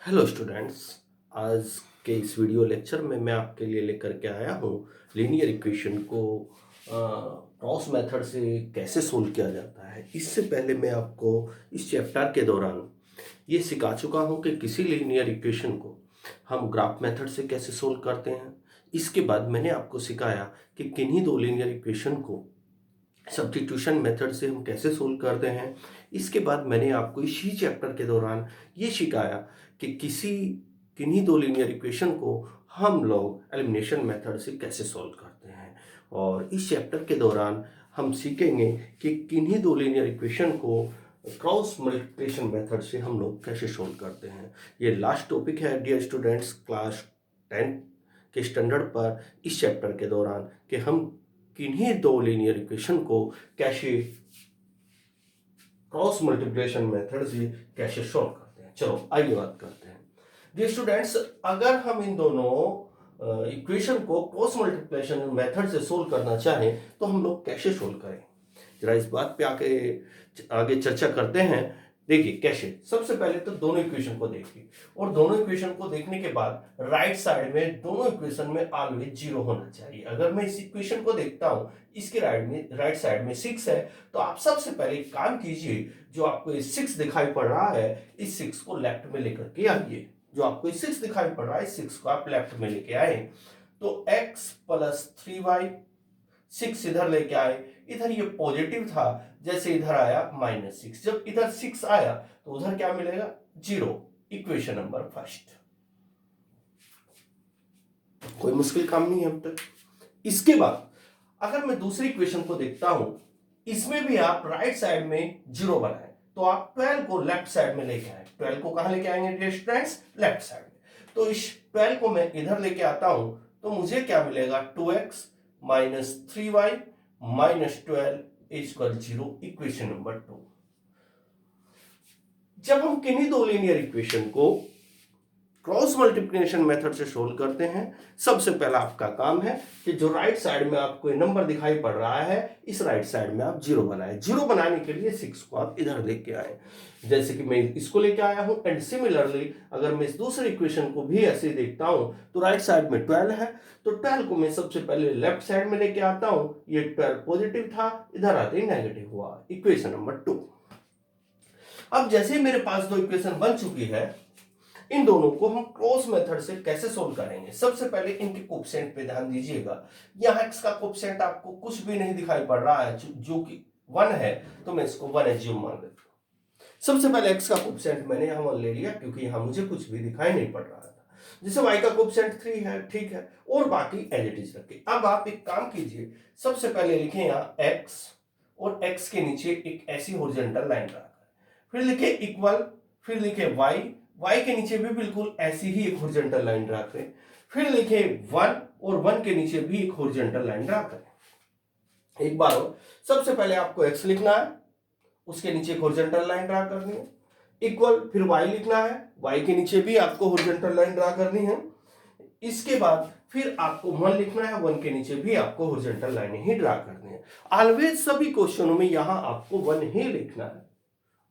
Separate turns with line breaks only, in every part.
Hello students. आज के इस वीडियो लेक्चर में मैं आपके लिए लेकर के आया हूँ लीनियर इक्वेशन को क्रॉस मेथड से कैसे सोल्व किया जाता है। इससे पहले मैं आपको इस चैप्टर के दौरान ये सिखा चुका हूँ कि किसी लीनियर इक्वेशन को हम ग्राफ मेथड से कैसे सोल्व करते हैं। इसके बाद मैंने आपको सिखाया कि किन्हीं दो लीनियर इक्वेशन को सब्स्टिट्यूशन मेथड से हम कैसे सोल्व करते हैं। इसके बाद मैंने आपको इसी चैप्टर के दौरान ये सिखाया कि किन्हीं दो लीनियर इक्वेशन को हम लोग एलिमिनेशन मेथड से कैसे सोल्व करते हैं। और इस चैप्टर के दौरान हम सीखेंगे कि किन्हीं दो लीनियर इक्वेशन को क्रॉस मल्टीप्लिकेशन मेथड से हम लोग कैसे सोल्व करते हैं। ये लास्ट टॉपिक है डियर स्टूडेंट्स क्लास 10 के स्टैंडर्ड पर इस चैप्टर के दौरान कि हम किन्हीं दो लीनियर इक्वेशन को कैसे क्रॉस मल्टीप्लिकेशन मेथड से कैसे सॉल्व करते हैं। चलो आइए बात करते हैं डियर स्टूडेंट्स। अगर हम इन दोनों इक्वेशन को क्रॉस मल्टीप्लिकेशन मेथड से सोल्व करना चाहें तो हम लोग कैसे सोल्व करें, जरा इस बात पे आगे चर्चा करते हैं। देखिए कैसे, सबसे पहले तो दोनों इक्वेशन को देखिए और दोनों इक्वेशन को देखने के बाद राइट साइड में दोनों इक्वेशन में ऑलवेज जीरो होना चाहिए। अगर मैं इस इक्वेशन को देखता हूं, इसके राइट साइड में 6 है, तो आप सबसे पहले एक काम कीजिए, जो आपको 6 दिखाई पड़ रहा है इस 6 को लेफ्ट में लेकर के आइए। जो आपको 6 दिखाई पड़ रहा है इस 6 को आप लेफ्ट में लेके आए तो x प्लस 3y 6 इधर लेके आए, इधर ये पॉजिटिव था, जैसे इधर आया -6, जब इधर 6 आया तो उधर क्या मिलेगा 0। इक्वेशन नंबर फर्स्ट, कोई मुश्किल काम नहीं है अब तक। इसके बाद अगर मैं दूसरी इक्वेशन को देखता हूं, इसमें भी आप राइट साइड में 0 बनाए तो आप 12 को लेफ्ट साइड में लेके आए। 12 को कहां लेके आएंगे स्टूडेंट्स, लेफ्ट साइड में। तो इस 12 को मैं इधर लेके आता हूं तो मुझे क्या मिलेगा 2x minus 3y minus 12 equal 0। Equation number 2। जब हम किन्हीं दो लीनियर इक्वेशन को क्रॉस मल्टीप्लिकेशन मेथड से सोल्व करते हैं, सबसे पहला आपका काम है कि जो राइट साइड में आपको नंबर दिखाई पड़ रहा है इस राइट साइड में आप 0 बनाए। 0 बनाने के लिए 6 को आप इधर लेके आए, जैसे कि मैं इसको लेके आया हूं। एंड सिमिलरली अगर मैं इस दूसरे इक्वेशन को भी ऐसे देखता हूं तो राइट साइड में 12 है, तो 12 को मैं सबसे पहले लेफ्ट साइड में लेके आता हूं। ये 12 पॉजिटिव था, इधर आते ही नेगेटिव हुआ। Equation number 2। अब जैसे मेरे पास दो इक्वेशन बन चुकी है, इन दोनों को हम क्रॉस मेथड से कैसे सोल्व करेंगे। सबसे पहले इनके कोएफिशिएंट पे ध्यान दीजिएगा। यहाँ x का कोएफिशिएंट आपको कुछ भी नहीं दिखाई पड़ रहा है, जो कि 1 है, तो मैं इसको 1 एज्यूम मान लेता हूं। सबसे पहले x का कोएफिशिएंट मैंने यहाँ 1 ले लिया क्योंकि यहाँ मुझे कुछ भी दिखाई नहीं पड़ रहा था। जैसे y का कोएफिशिएंट 3 है, ठीक है, और बाकी एज इट इज रखे। अब आप एक काम कीजिए, सबसे पहले लिखें यहाँ x और x के नीचे एक ऐसी हॉरिजॉन्टल लाइन रखा, फिर लिखे इक्वल, फिर लिखे y के नीचे भी बिल्कुल ऐसी ही एक हॉरिजॉन्टल लाइन ड्रा करें, फिर लिखे 1 और 1 के नीचे भी एक हॉरिजॉन्टल लाइन ड्रा करें। एक बार और, सबसे पहले आपको x लिखना है, उसके नीचे एक हॉरिजॉन्टल लाइन ड्रा करनी है, इक्वल, फिर y लिखना है, y के नीचे भी आपको हॉरिजॉन्टल लाइन ड्रा करनी है। इसके बाद फिर आपको 1 लिखना है, 1 के नीचे भी आपको हॉरिजॉन्टल लाइन ही ड्रा करनी है। ऑलवेज सभी क्वेश्चनों में यहां आपको 1 ही लिखना है,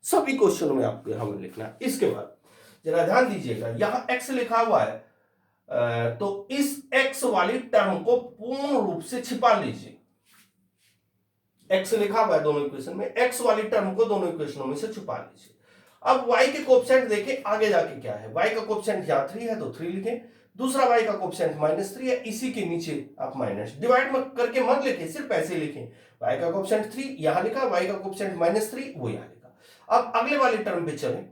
सभी क्वेश्चनों में आपको यहां 1 लिखना है। इसके बाद जरा ध्यान दीजिएगा, यहां x लिखा हुआ है, तो इस x वाली टर्म को पूर्ण रूप से छिपा लीजिए। x लिखा हुआ है दोनों इक्वेशन में, x वाली टर्म को दोनों इक्वेशनों में से छुपा लीजिए। अब y के कोएफिशिएंट देखें आगे जाके क्या है। y का कोएफिशिएंट यहां 3 है तो 3 लिखें, दूसरा y का कोएफिशिएंट -3 है, इसी के नीचे आप माइनस, डिवाइड मत करके मत लिखें, सिर्फ ऐसे लिखें। y का कोएफिशिएंट 3 यहां लिखा, y का कोएफिशिएंट -3 वो यहां लिखा। अब अगले वाली टर्म पे चलें,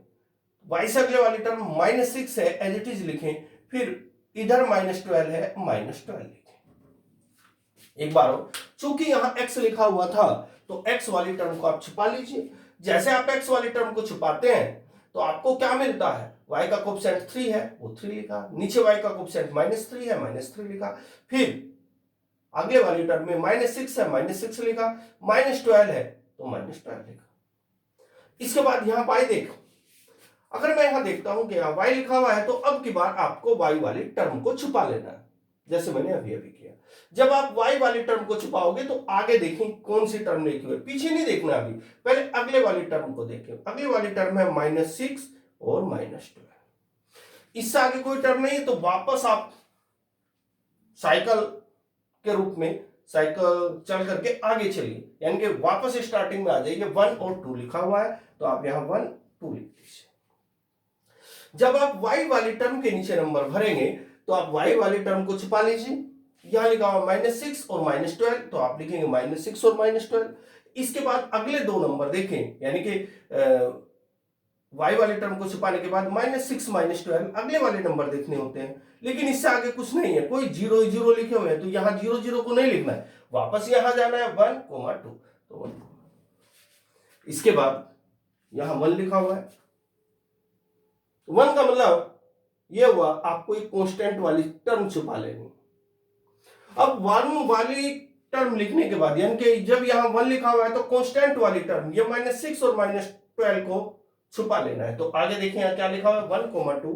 y से अगले वाली टर्म -6 है, एज इट इज लिखें, फिर इधर -12 है, -12 लिखें। एक बार और, चूंकि यहां x लिखा हुआ था तो x वाली टर्म को आप छुपा लीजिए। जैसे आप x वाली टर्म को छुपाते हैं तो आपको क्या मिलता है, y का कोएफिशिएंट 3 है वो 3 लिखा, नीचे y का कोएफिशिएंट -3 है, -3 लिखा, फिर अगले वाली टर्म में -6 है, -6 लिखा, -12 है तो -12 लिखा। इसके बाद यहां y देखो, अगर मैं यहां देखता हूं कि यहां y लिखा हुआ है तो अब की बार आपको y वाली टर्म को छुपा लेना है, जैसे मैंने अभी किया। जब आप y वाली टर्म को छुपाओगे तो आगे देखें कौन सी टर्म लिखी हुई है, पीछे नहीं देखना, अभी पहले अगले वाली टर्म को देखें। अगली वाली टर्म है -6 और -12। इससे आगे कोई टर्म नहीं है, तो वापस आप साइकिल के रूप में साइकिल चल करके आगे चलिए, यानी कि वापस स्टार्टिंग में आ जाइए। 1 और 2 लिखा हुआ है तो आप यहां 1 2 लिख दीजिए। जब आप y वाली टर्म के नीचे नंबर भरेंगे तो आप y वाली टर्म को छुपा लीजिए। यहां लिखा हुआ -6 और -12, तो आप लिखेंगे -6 और -12। इसके बाद अगले दो नंबर देखें, यानी कि y वाली टर्म को छुपाने के बाद -6 -12 अगले वाले नंबर देखने होते हैं, लेकिन इससे आगे कुछ नहीं है, कोई 0 0 लिखे हुए हैं, तो यहां 0 0 को नहीं लिखना है, वापस यहां जाना है 1 2, तो 1। इसके बाद यहां 1 लिखा हुआ है, 1 का मतलब यह हुआ आपको एक कांस्टेंट वाली टर्म छुपा लेनी। अब 1 वाली टर्म लिखने के बाद, यानी कि जब यहां 1 लिखा हुआ है तो कांस्टेंट वाली टर्म ये -6 और -12 को छुपा लेना है। तो आगे देखिए यहां क्या लिखा हुआ है, 1 2,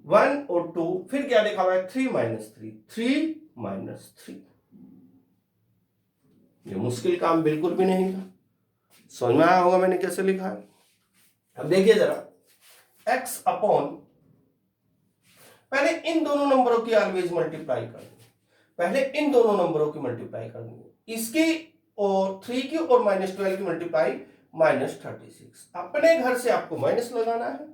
1 और 2, फिर क्या लिखा हुआ है 3 3 ये मुश्किल काम बिल्कुल भी नहीं था, समझ में आया होगा मैंने कैसे लिखा है। अब देखिए जरा, x अपॉन, पहले इन दोनों नंबरों की ऑलवेज मल्टीप्लाई करनी, पहले इन दोनों नंबरों की मल्टीप्लाई करनी है, इसकी और 3 की और -12 की मल्टीप्लाई -36। अपने घर से आपको माइनस लगाना है,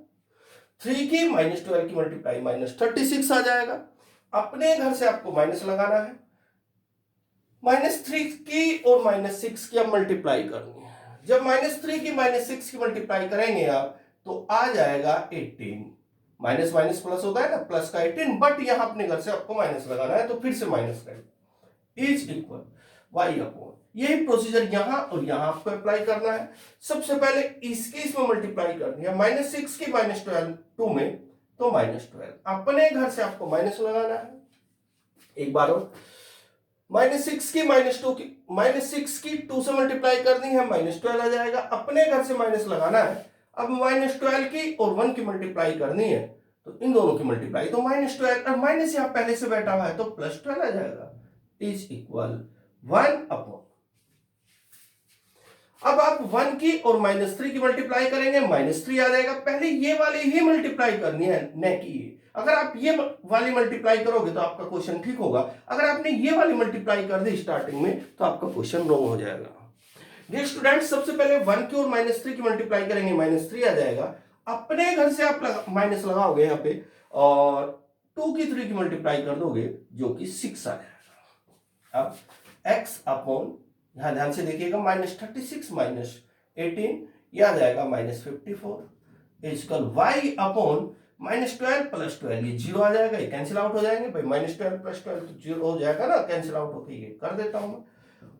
3 की -12 की मल्टीप्लाई -36 आ जाएगा। अपने घर से आपको माइनस लगाना है, -3 की और -6 की अब मल्टीप्लाई करनी है। जब -3 की -6 की मल्टीप्लाई करेंगे आप तो आ जाएगा 18, माइनस माइनस प्लस होता है ना, प्लस का 18, बट यहां अपने घर से आपको माइनस लगाना है, तो फिर से माइनस करें, इज इक्वल y अपॉन, यही प्रोसीजर यहां और यहां आपको अप्लाई करना है। सबसे पहले इसकी इसमें मल्टीप्लाई करनी है, -6 की -12 2 में, तो -12, अपने घर से आपको माइनस लगाना है। एक बार और, -6 की -2 की -6 की 2 से मल्टीप्लाई करनी है, -12 आ जाएगा, अपने घर से माइनस लगाना है। अब -12 की और 1 की मल्टीप्लाई करनी है, तो इन दोनों की मल्टीप्लाई, तो -12 और माइनस यहां पहले से बैठा हुआ है तो +12 आ जाएगा, इज इक्वल 1 अपॉन। अब आप 1 की और -3 की मल्टीप्लाई करेंगे, -3 आ जाएगा, पहले ये वाली ही मल्टीप्लाई करनी है, न कि ये। अगर आप ये वाली मल्टीप्लाई करोगे तो आपका क्वेश्चन ठीक होगा, अगर आपने ये वाली मल्टीप्लाई कर दी स्टार्टिंग में तो आपका क्वेश्चन रॉन्ग हो जाएगा। डियर स्टूडेंट्स, सबसे पहले 1 की और -3 की मल्टीप्लाई करेंगे, -3 आ जाएगा, अपने घर से आप माइनस लगाओगे यहाँ पे, और 2 की 3 की मल्टीप्लाई कर दोगे जो कि 6 आ जाएगा। अब x अपॉन, यहां ध्यान से देखिएगा, -36 -18 यह आ जाएगा -54, इजकल y अपॉन -12 + 12, ये 0 आ जाएगा, ये कैंसिल आउट हो जाएंगे भाई, -12 + 12 तो 0 हो जाएगा ना, कैंसिल आउट होकर ये कर देता हूं मैं,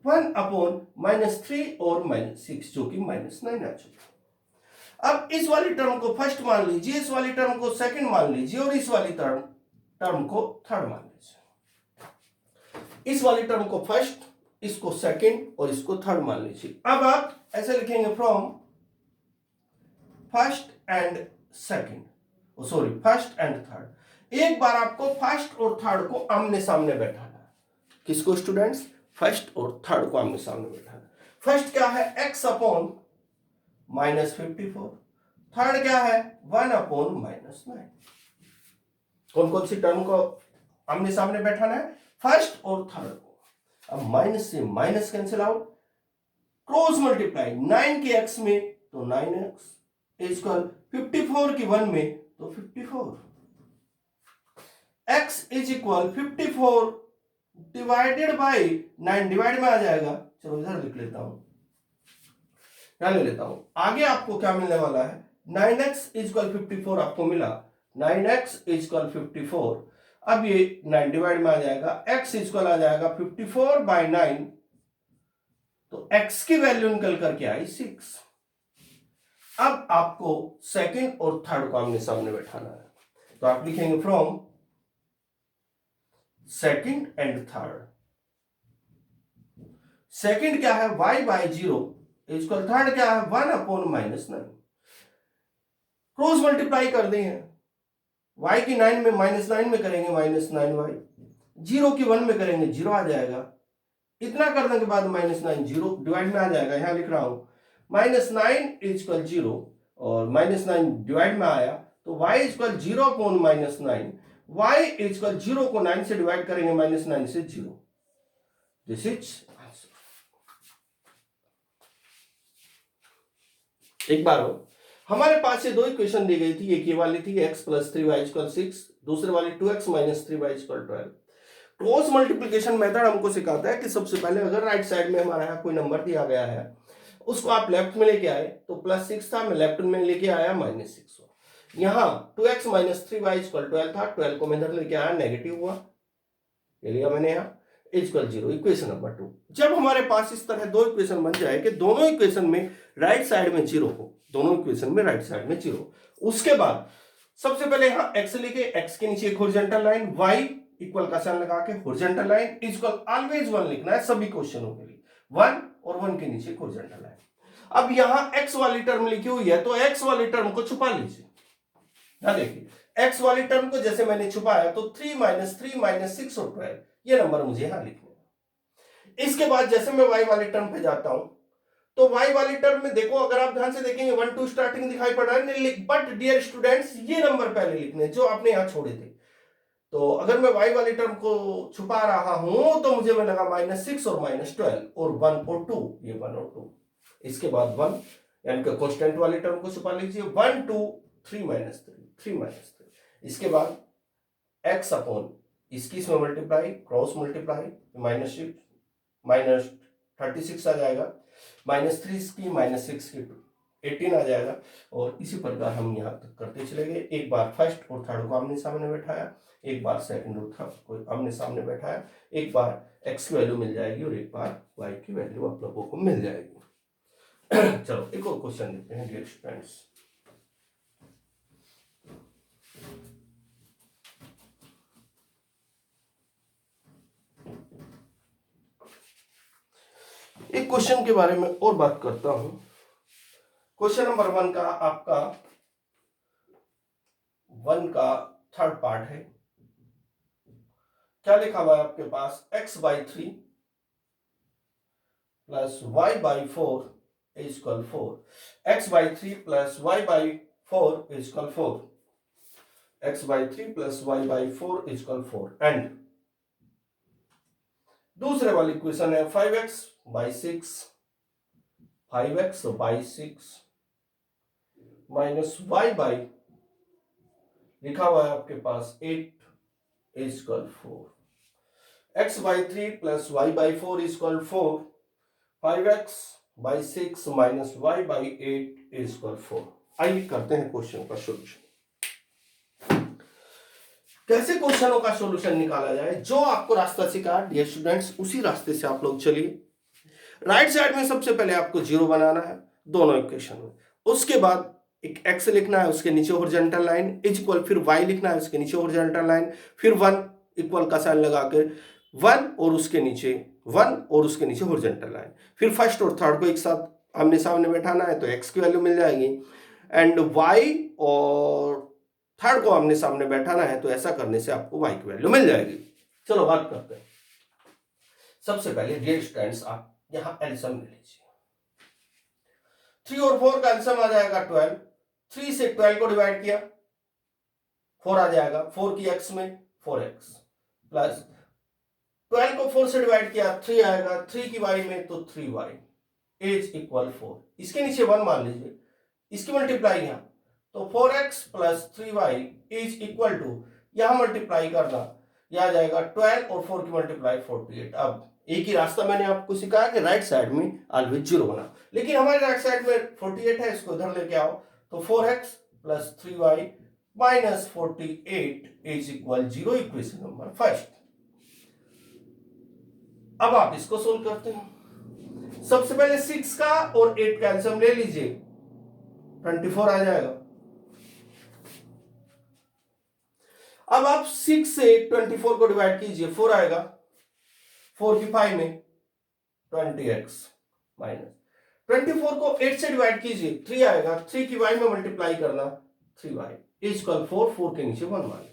1 अपॉन -3 और -6 जो कि -9 आ चुका। अब इस वाली टर्म को फर्स्ट मान लीजिए, इस वाली टर्म को सेकंड मान लीजिए, और इस वाली टर्म को थर्ड मान लीजिए। इस वाली टर्म को फर्स्ट, इसको सेकंड और इसको थर्ड मान लीजिए। अब आप ऐसे लिखेंगे, from first and second, sorry first and third. एक बार आपको फर्स्ट और थर्ड को आमने सामने बैठाना है। किसको स्टूडेंट्स? फर्स्ट और थर्ड को आमने सामने बैठाना। फर्स्ट क्या है? x अपॉन -54, थर्ड क्या है? 1 अपॉन -9। कौन कौन सी टर्म को आमने सामने बैठाना है? फर्स्ट और थर्ड को। अब माइनस से minus cancel out, cross multiply, 9 की x में तो 9x इक्वल 54 की 1 में तो 54, x is equal 54 divided by 9, divide में आ जाएगा, चलो इधर लिख लेता हूं, क्या ले लेता हूं, आगे आपको क्या मिलने वाला है, 9x इक्वल 54 आपको मिला, 9x इक्वल 54। अब ये 9 डिवाइड में आ जाएगा, x इक्वल आ जाएगा 54 बाई 9, तो x की वैल्यू निकल करके आई 6। अब आपको सेकंड और थर्ड को आमने सामने बैठाना है, तो आप लिखेंगे from second and third. Second क्या है? y बाई 0 इक्वल, थर्ड क्या है? 1 अपॉन -9। क्रॉस मल्टीप्लाई कर दें, y की 9 में -9 में करेंगे -9y, 0 की 1 में करेंगे 0 आ जाएगा, इतना करने के बाद -9 0 डिवाइड में आ जाएगा, यहां लिख रहा हूं -9 इक्वल 0 और -9 डिवाइड में आया तो y इक्वल 0/-9, y इक्वल 0 को 9 से डिवाइड करेंगे, -9 से 0। This is answer. एक बार हो, हमारे पास ये दो इक्वेशन दी गई थी, एक ये वाली थी x + 3y = 6, दूसरे वाली 2x - 3y = 12। Cross multiplication method हमको सिखाता है कि सबसे पहले अगर राइट साइड में हमारा यहाँ कोई नंबर दिया गया है, उसको आप लेफ्ट में लेके आए, तो +6 था, मैं लेफ्ट में लेके आया -6। यहाँ 2x - 3y = 12 था, 12 को मैं इधर लेके आया, नेगेटिव हुआ, ये लिया मैंने यहाँ, इक्वल 0, इक्वेशन नंबर 2। जब हमारे पास इस तरह दो इक्वेशन बन जाए कि दोनों इक्वेशन में राइट साइड में 0 हो, दोनों इक्वेशन में राइट साइड में 0, उसके बाद सबसे पहले यहाँ x लेके, x के नीचे एक हॉरिजॉन्टल लाइन, y इक्वल का साइन लगा के हॉरिजॉन्टल लाइन इक्वल ऑलवेज 1 लिखना है सभी क्वेश्चनों के लिए, 1 और 1 के नीचे हॉरिजॉन्टल लाइन। अब यहाँ x वाली टर्म लिखी हुई है, तो x वाली टर्म को छुपा लीजिए। ना देखिए, x वाली टर्म को जैसे मैंने छुपाया, तो 3 - 3 - 6 और 12, ये नंबर मुझे यहां लिखने हैं। इसके बाद जैसे मैं y वाली टर्म पे जाता हूं, तो y वाली टर्म में देखो, अगर आप ध्यान से देखेंगे 1 2 स्टार्टिंग दिखाई पड़ रहा है, बट डियर स्टूडेंट्स ये नंबर पहले लिखने जो आपने यहां छोड़े थे। तो अगर मैं y वाली टर्म को छुपा रहा हूं, तो मुझे मिलेगा -6 और -12 और 1 और 2, ये 1 और 2। इसके बाद 1 यानी कि कांस्टेंट वाली टर्म को छुपा लीजिए, 1 2 3 - 3 - 3। इसके बाद x अपॉन इसकी इसमें मल्टीप्लाई, क्रॉस मल्टीप्लाई, -36 आ जाएगा, -3 की -6 की 18 आ जाएगा। और इसी प्रकार हम यहाँ तक करते चले गए। एक बार फर्स्ट और थर्ड को आमने सामने बैठाया, एक बार सेकंड और थर्ड को आमने सामने बैठाया, एक बार x की वैल्यू मिल जाएगी और एक बार y की वैल्यू आप लोगों को मिल जाएगी। चलो एक और क्वेश्चन देखते हैं डियर स्टूडेंट्स। एक क्वेश्चन के बारे में और बात करता हूं। क्वेश्चन नंबर 1 का आपका 1 का थर्ड पार्ट है। क्या लिखा हुआ है आपके पास, x/3 + y/4 = 4, x/3 + y/4 = 4, x/3 + y/4 = 4। And दूसरे वाली इक्वेशन है 5x/6 माइनस y लिखा हुआ है आपके पास 8 = 4, x/3 + y/4 = 4, 5x/6 minus y/8 = 4। आइए करते हैं क्वेश्चन का सॉल्यूशन। कैसे क्वेश्चनों का सॉल्यूशन निकाला जाए, जो आपको रास्ता सिखा डियर स्टूडेंट्स, उसी रास्ते से आप लोग चलिए। राइट साइड में सबसे पहले आपको 0 बनाना है दोनों इक्वेशन में, उसके बाद एक x लिखना है, उसके नीचे हॉरिजॉन्टल लाइन इक्वल, फिर y लिखना है, उसके नीचे हॉरिजॉन्टल लाइन, फिर 1 इक्वल का साइन लगा के 1 और उसके नीचे 1 और उसके नीचे हॉरिजॉन्टल लाइन, फिर फर्स्ट और थर्ड को एक साथ आमने सामने बैठाना है, तो x की वैल्यू मिल जाएगी, एंड y और थर्ड को आमने सामने बैठाना है, तो ऐसा करने से आपको y की वैल्यू मिल जाएगी। चलो बात करते हैं। सबसे पहले डियर स्टूडेंट्स आप यहां एलसीएम ले लीजिए। 3 और 4 का एलसीएम आ जाएगा 12, 3 से 12 को डिवाइड किया 4 आ जाएगा, 4 की x में 4x प्लस 12 को 4 से डिवाइड किया 3 आएगा, 3 की y में तो 3y इज इक्वल 4। इसके नीचे 1 मान लीजिए, इसकी मल्टीप्लाई यहां, तो 4x plus 3y is equal to, यहां मल्टीप्लाई करना, यह आ जाएगा 12 और 4 की मल्टीप्लाई 48। अब एक ही रास्ता मैंने आपको सिखाया कि राइट साइड में ऑलवेज 0 बना, लेकिन हमारे राइट साइड में 48 है, इसको इधर लेके आओ, तो 4x plus 3y minus 48 is equal 0, equation number 5। अब आप इसको सोल्व करते हैं। सबसे पहले 6 का और 8 का एलसीएम ले लीजिए, 24 आ जाएगा। अब आप 6 से 24 को डिवाइड कीजिए, 4 आएगा, 4 की 5 में 20x माइनस 24 को 8 से डिवाइड कीजिए, 3 आएगा, 3 की y में मल्टीप्लाई करना 3y इक्वल 4, 4 के नीचे 1 मान लीजिए।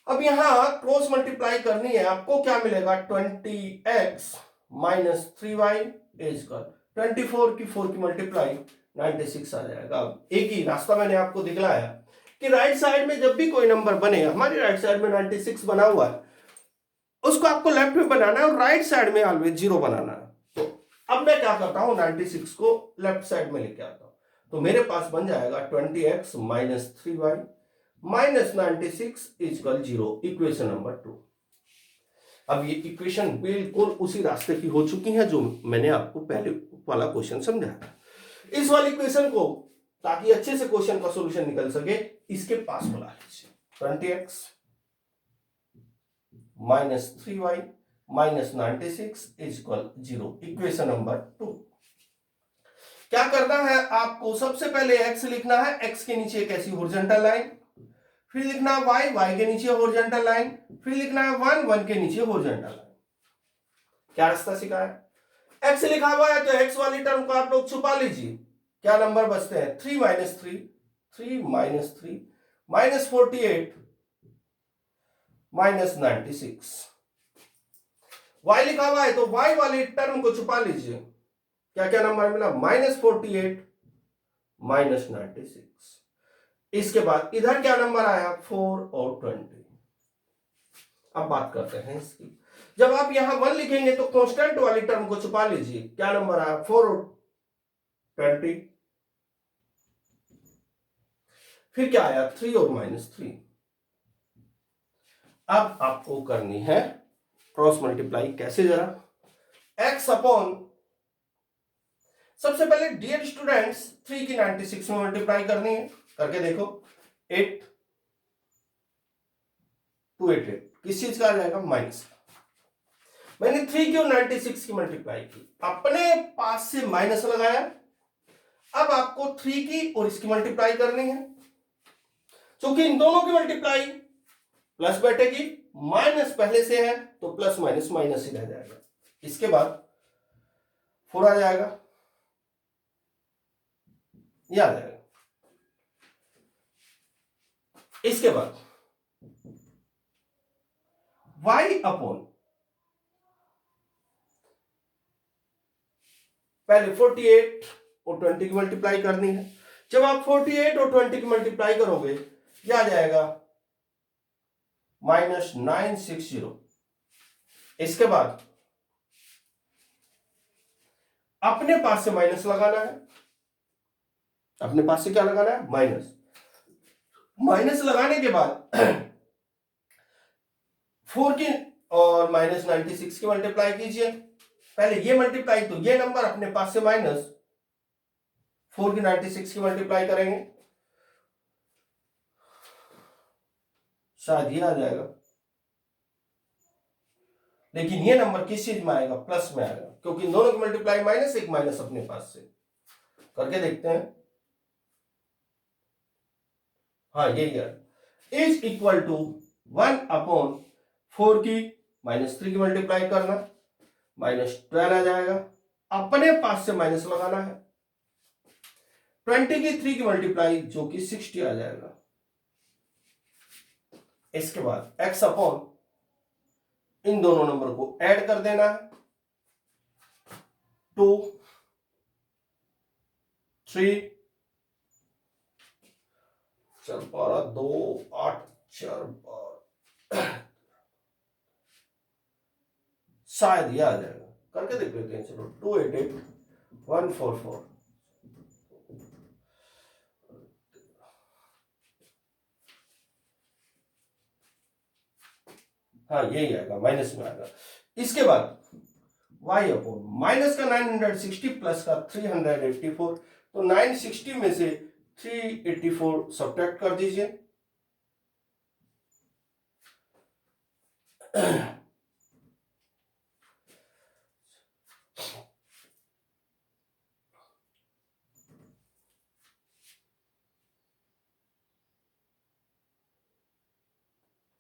अब यहां क्रॉस मल्टीप्लाई करनी है, आपको क्या मिलेगा, 20x माइनस 3y इक्वल 24 की 4 की मल्टीप्लाई 96 आ जाएगा। अब एक ही रास्ता मैंने आपको दिखलाया कि राइट साइड में जब भी कोई नंबर बने, हमारी राइट साइड में 96 बना हुआ है, उसको आपको लेफ्ट में बनाना है और राइट साइड में ऑलवेज 0 बनाना है। तो अब मैं क्या करता हूं, 96 को लेफ्ट साइड में लेके आता हूं, तो मेरे पास बन जाएगा 20x minus 3y minus 96 equal 0, equation number 2। अब ये इक्वेशन बिल्कुल उसी रास्ते की हो चुकी है जो मैंने आपको पहले वाला क्वेश्चन समझाया। इस वाली इक्वेशन को, ताकि अच्छे से क्वेश्चन का सॉल्यूशन निकल सके, इसके पास बुला लीजिए। 20x minus 3y minus 96 equal 0, equation number 2। क्या करना है आपको, सबसे पहले x लिखना है, x के नीचे एक ऐसी हॉरिजॉन्टल लाइन, फिर लिखना है y, y के नीचे हॉरिजॉन्टल लाइन, फिर लिखना है 1, 1 के नीचे हॉरिजॉन्टल लाइन। क्या रास्ता सिखा है? x लिखा हुआ है तो x वाली टर्म को आप लोग छुपा लीजिए। क्या नंबर बचते हैं? 3 minus 3, 3 minus 3 minus 48 minus 96। y लिखा हुआ है तो y वाली टर्म को छुपा लीजिए। क्या क्या नंबर मिला? Minus 48 minus 96। इसके बाद इधर क्या नंबर आया? 4 और 20। अब बात करते हैं इसकी। जब आप यहां 1 लिखेंगे तो कांस्टेंट वाली टर्म को छुपा लीजिए। क्या नंबर आया? 4 और 20। फिर क्या आया? 3 और माइनस 3। अब आपको करनी है क्रॉस मल्टीप्लाई। कैसे जरा? x अपॉन, सबसे पहले डियर स्टूडेंट्स 3 की 96 में मल्टीप्लाई करनी है, करके देखो। 8 2 8 8 किस चीज का आ जाएगा? माइनस का। मैंने 3 की और 96 की मल्टीप्लाई की, अपने पास से माइनस लगाया। अब आपको 3 की और इसकी मल्टीप्लाई करनी है, क्योंकि इन दोनों की मल्टीप्लाई प्लस बैठेगी, माइनस पहले से है तो प्लस माइनस माइनस ही रह जाएगा। इसके बाद 4 आ जाएगा, ये आ जाएगा। इसके बाद y अपॉन, पहले 48 और 20 की मल्टीप्लाई करनी है। जब आप 48 और 20 की मल्टीप्लाई करोगे, ये आ जाएगा माइनस 960। इसके बाद अपने पास से माइनस लगाना है। अपने पास से क्या लगाना है? माइनस। माइनस लगाने के बाद 4 की और माइनस 96 की मल्टीप्लाई कीजिए। पहले ये मल्टीप्लाई, तो ये नंबर अपने पास से माइनस 4 की 96 की मल्टीप्लाई करेंगे, शायद ये आ जाएगा। लेकिन ये नंबर किस चीज में आएगा? प्लस में आएगा, क्योंकि दोनों की मल्टीप्लाई माइनस, एक माइनस अपने पास से। करके देखते हैं। हाँ यही है, इज इक्वल टू 1 अपॉन 4 की माइनस 3 की मल्टीप्लाई करना, माइनस 12 आ जाएगा। अपने पास से माइनस लगाना है। 20 की 3 की मल्टीप्लाई जो कि 60 आ जाएगा। इसके बाद x अपॉन, इन दोनों नंबर को ऐड कर देना है। 2 3 4 12 2 8 4 12 शायद ये आ जाएगा। करके देख लेते हैं। चलो 288 144। हाँ यही आएगा, माइनस में आएगा। इसके बाद y अपॉन, माइनस का 960 प्लस का 384, तो 960 में से 384 सब्ट्रैक्ट कर दीजिए।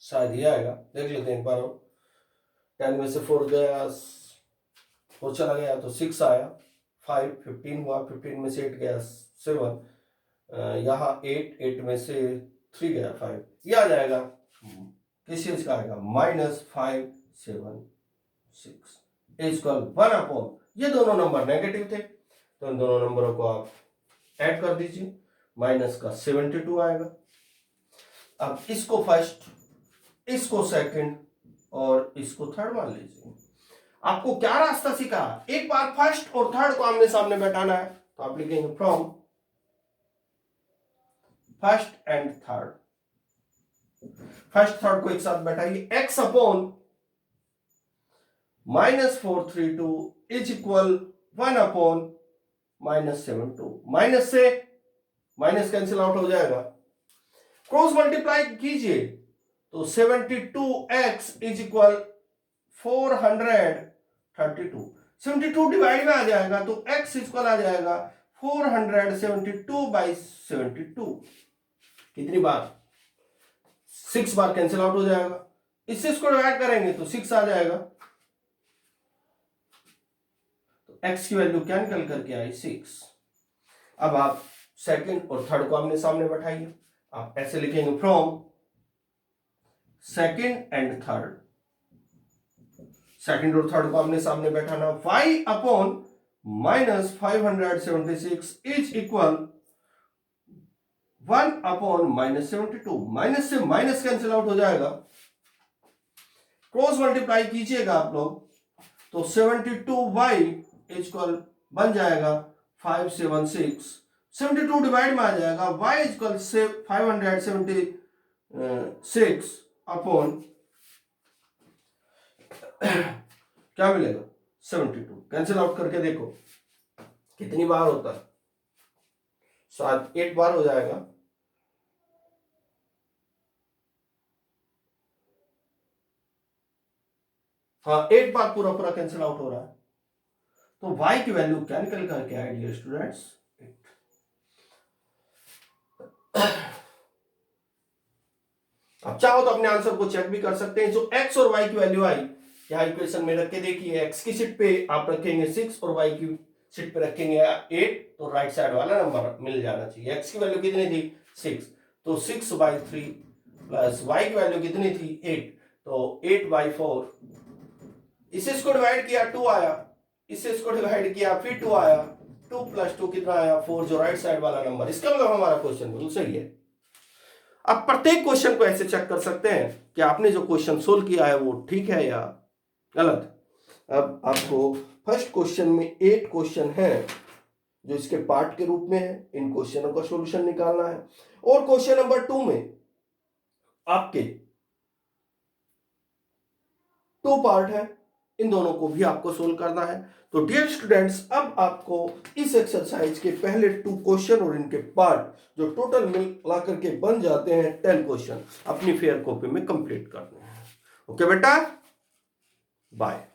शायद ये आएगा, देख लेते हैं एक बार। 10 में से 4 गया, 4 चला गया तो 6 आया। 5 15 हुआ, 15 में से 8 गया 7, यहाँ 8 में से 3 गया 5, ये आ जाएगा। किस चीज का आएगा? माइनस 576 इक्वल 1 अपॉन, ये दोनों नंबर नेगेटिव थे तो इन दोनों नंबरों को आप ऐड कर दीजिए, माइनस का 72 आएगा। अब इसको फर्स्ट, इसको सेकंड और इसको थर्ड मान लीजिए। आपको क्या रास्ता सीखा, एक बार फर्स्ट और थर्ड को आमने सामने बैठाना है, तो आप लिखेंगे from first and third. First third को एक साथ बैठाइए, x upon -432 is equal 1 upon -72। Minus से माइनस कैंसिल आउट हो जाएगा, क्रॉस मल्टीप्लाई कीजिए तो 72x इज इक्वल 432। 72 डिवाइड में आ जाएगा तो x इक्वल आ जाएगा 472/72। कितनी बार, 6 बार कैंसिल आउट हो जाएगा। इससे इसको डिवाइड करेंगे तो 6 आ जाएगा, तो x की वैल्यू क्या निकल करके आई 6। अब आप सेकंड और थर्ड को आमने सामने बैठाइए, आप ऐसे लिखेंगे from second and third. Second और थर्ड को आमने सामने बैठाना, y upon -576 is equal 1 upon -72। Minus से माइनस कैंसिल आउट हो जाएगा, क्रॉस मल्टीप्लाई कीजिएगा आप लोग तो 72y इक्वल बन जाएगा 576। 72 डिवाइड में आ जाएगा, y इक्वल से 576 अपॉन क्या मिलेगा 72। कैंसिल आउट करके देखो कितनी बार होता है, 8 बार हो जाएगा। हाँ, 8 बार पूरा पूरा कैंसिल आउट हो रहा है, तो y की वैल्यू क्या निकल करके आए डियर स्टूडेंट्स, 8। अब चाहो तो अपने आंसर को चेक भी कर सकते हैं। जो x और y की वैल्यू आई यहाँ इक्वेशन में रख के देखिए, x की शीट पे आप रखेंगे 6 और y की शीट पे रखेंगे 8, तो राइट साइड वाला नंबर मिल जाना चाहिए। x की वैल्यू कितनी थी 6, तो 6/3 प्लस y की वैल्यू कितनी थी 8, तो 8/4। इससे इसको डिवाइड किया 2 आया, इससे इसको डिवाइड किया फिर 2 आया, 2 + 2 कितना आया 4, जो राइट साइड वाला नंबर। इसका मतलब हमारा क्वेश्चन बिल्कुल सही है। अब प्रत्येक क्वेश्चन को ऐसे चेक कर सकते हैं कि आपने जो क्वेश्चन सोल्व किया है वो ठीक है या गलत। अब आपको फर्स्ट क्वेश्चन में 8 क्वेश्चन है जो इसके पार्ट के रूप में है, इन क्वेश्चनों का सॉल्यूशन निकालना है। और क्वेश्चन नंबर 2 में आपके 2 पार्ट है, इन दोनों को भी आपको सोल्व करना है। तो डियर स्टूडेंट्स, अब आपको इस एक्सरसाइज के पहले 2 क्वेश्चन और इनके पार्ट जो टोटल मिला करके बन जाते हैं 10 क्वेश्चन, अपनी फेयर कॉपी में कंप्लीट करने हैं। ओके बेटा, बाय।